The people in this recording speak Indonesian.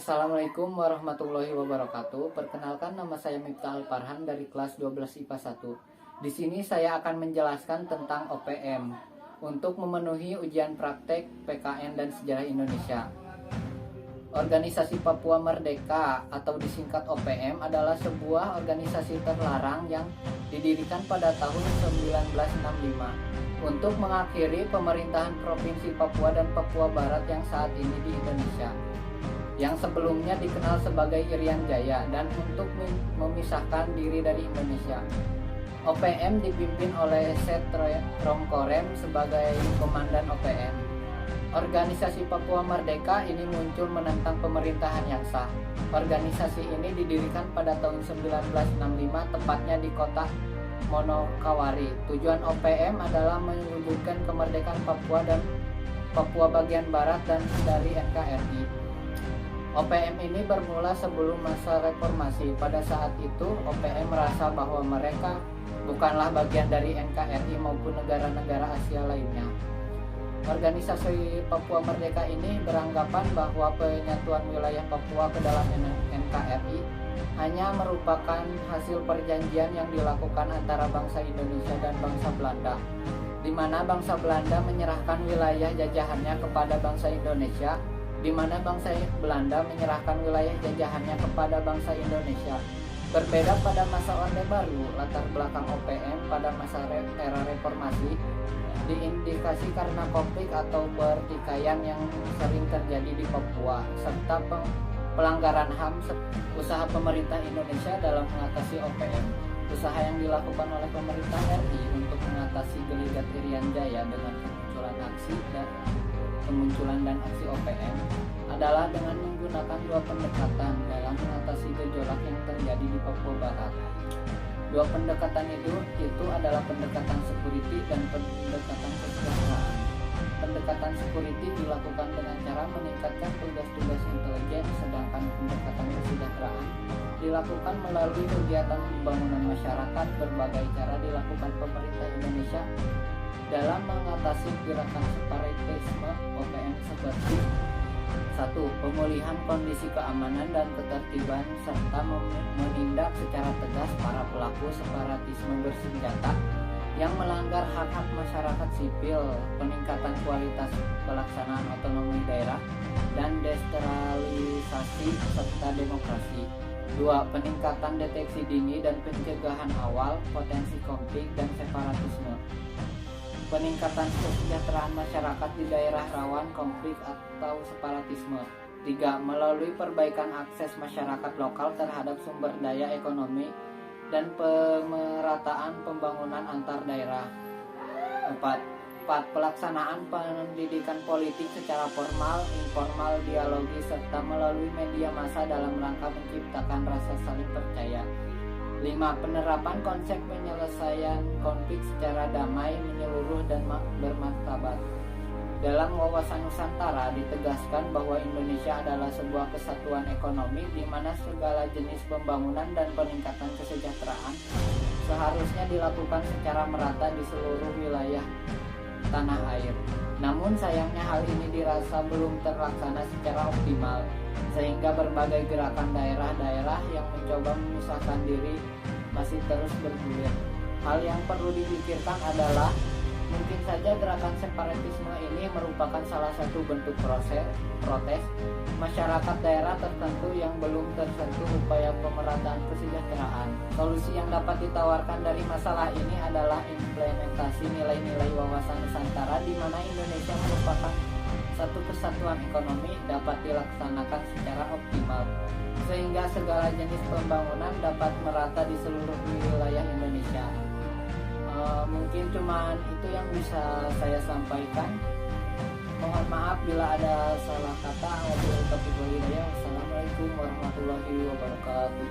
Assalamualaikum warahmatullahi wabarakatuh. Perkenalkan, nama saya Miftah Alfarhan dari kelas 12 IPA 1. Di sini saya akan menjelaskan tentang OPM untuk memenuhi ujian praktek PKN dan Sejarah Indonesia. Organisasi Papua Merdeka atau disingkat OPM adalah sebuah organisasi terlarang yang didirikan pada tahun 1965 untuk mengakhiri pemerintahan Provinsi Papua dan Papua Barat yang saat ini di Indonesia, yang sebelumnya dikenal sebagai Irian Jaya, dan untuk memisahkan diri dari Indonesia. OPM dipimpin oleh Set Rongkorem sebagai komandan OPM. Organisasi Papua Merdeka ini muncul menentang pemerintahan yang sah. Organisasi ini didirikan pada tahun 1965, tepatnya di kota Monokawari. Tujuan OPM adalah mewujudkan kemerdekaan Papua dan Papua bagian barat dan dari NKRI. OPM ini bermula sebelum masa reformasi. Pada saat itu, OPM merasa bahwa mereka bukanlah bagian dari NKRI maupun negara-negara Asia lainnya. Organisasi Papua Merdeka ini beranggapan bahwa penyatuan wilayah Papua ke dalam NKRI hanya merupakan hasil perjanjian yang dilakukan antara bangsa Indonesia dan bangsa Belanda, di mana bangsa Belanda menyerahkan wilayah jajahannya kepada bangsa Indonesia, di mana bangsa Belanda menyerahkan wilayah jajahannya kepada bangsa Indonesia. Berbeda pada masa Orde Baru, latar belakang OPM pada masa era reformasi diindikasi karena konflik atau pertikaian yang sering terjadi di Papua, serta pelanggaran HAM usaha pemerintah Indonesia dalam mengatasi OPM. Usaha yang dilakukan oleh pemerintah RI untuk mengatasi geliat Irian Jaya dengan kemunculan dan aksi OPM adalah dengan menggunakan dua pendekatan dalam mengatasi gejolak yang terjadi di Papua Barat. Dua pendekatan itu adalah pendekatan security dan pendekatan kesejahteraan. Pendekatan security dilakukan dengan cara meningkatkan tugas-tugas intelijen, sedangkan pendekatan kesejahteraan dilakukan melalui kegiatan pembangunan masyarakat. Berbagai cara dilakukan pemerintah Indonesia dalam mengatasi gerakan separatisme OPM seperti 1. Pemulihan kondisi keamanan dan ketertiban serta menindak secara tegas para pelaku separatisme bersenjata yang melanggar hak-hak masyarakat sipil, peningkatan kualitas pelaksanaan otonomi daerah, dan desentralisasi serta demokrasi. 2. Peningkatan deteksi dini dan pencegahan awal potensi konflik dan separatisme. Peningkatan kesejahteraan masyarakat di daerah rawan konflik atau separatisme. 3. Melalui perbaikan akses masyarakat lokal terhadap sumber daya ekonomi dan pemerataan pembangunan antar daerah. 4. Pelaksanaan pendidikan politik secara formal, informal, dialogis, serta melalui media massa dalam rangka menciptakan rasa saling percaya. 5. Penerapan konsep penyelesaian konflik secara damai, menyeluruh, dan bermartabat. Dalam wawasan Nusantara ditegaskan bahwa Indonesia adalah sebuah kesatuan ekonomi di mana segala jenis pembangunan dan peningkatan kesejahteraan seharusnya dilakukan secara merata di seluruh wilayah tanah air. Namun sayangnya hal ini dirasa belum terlaksana secara optimal, sehingga berbagai gerakan daerah-daerah yang mencoba memisahkan diri masih terus bergulir. Hal yang perlu dipikirkan adalah mungkin saja gerakan separatisme ini merupakan salah satu bentuk protes masyarakat daerah tertentu yang belum tersentuh upaya pemerataan kesejahteraan. Solusi yang dapat ditawarkan dari masalah ini adalah implementasi nilai-nilai wawasan Nusantara di mana Indonesia merupakan satu kesatuan ekonomi dapat dilaksanakan secara optimal, sehingga segala jenis pembangunan dapat merata di seluruh wilayah Indonesia. Mungkin cuman itu yang bisa saya sampaikan. Mohon maaf bila ada salah kata. Wassalamualaikum warahmatullahi wabarakatuh.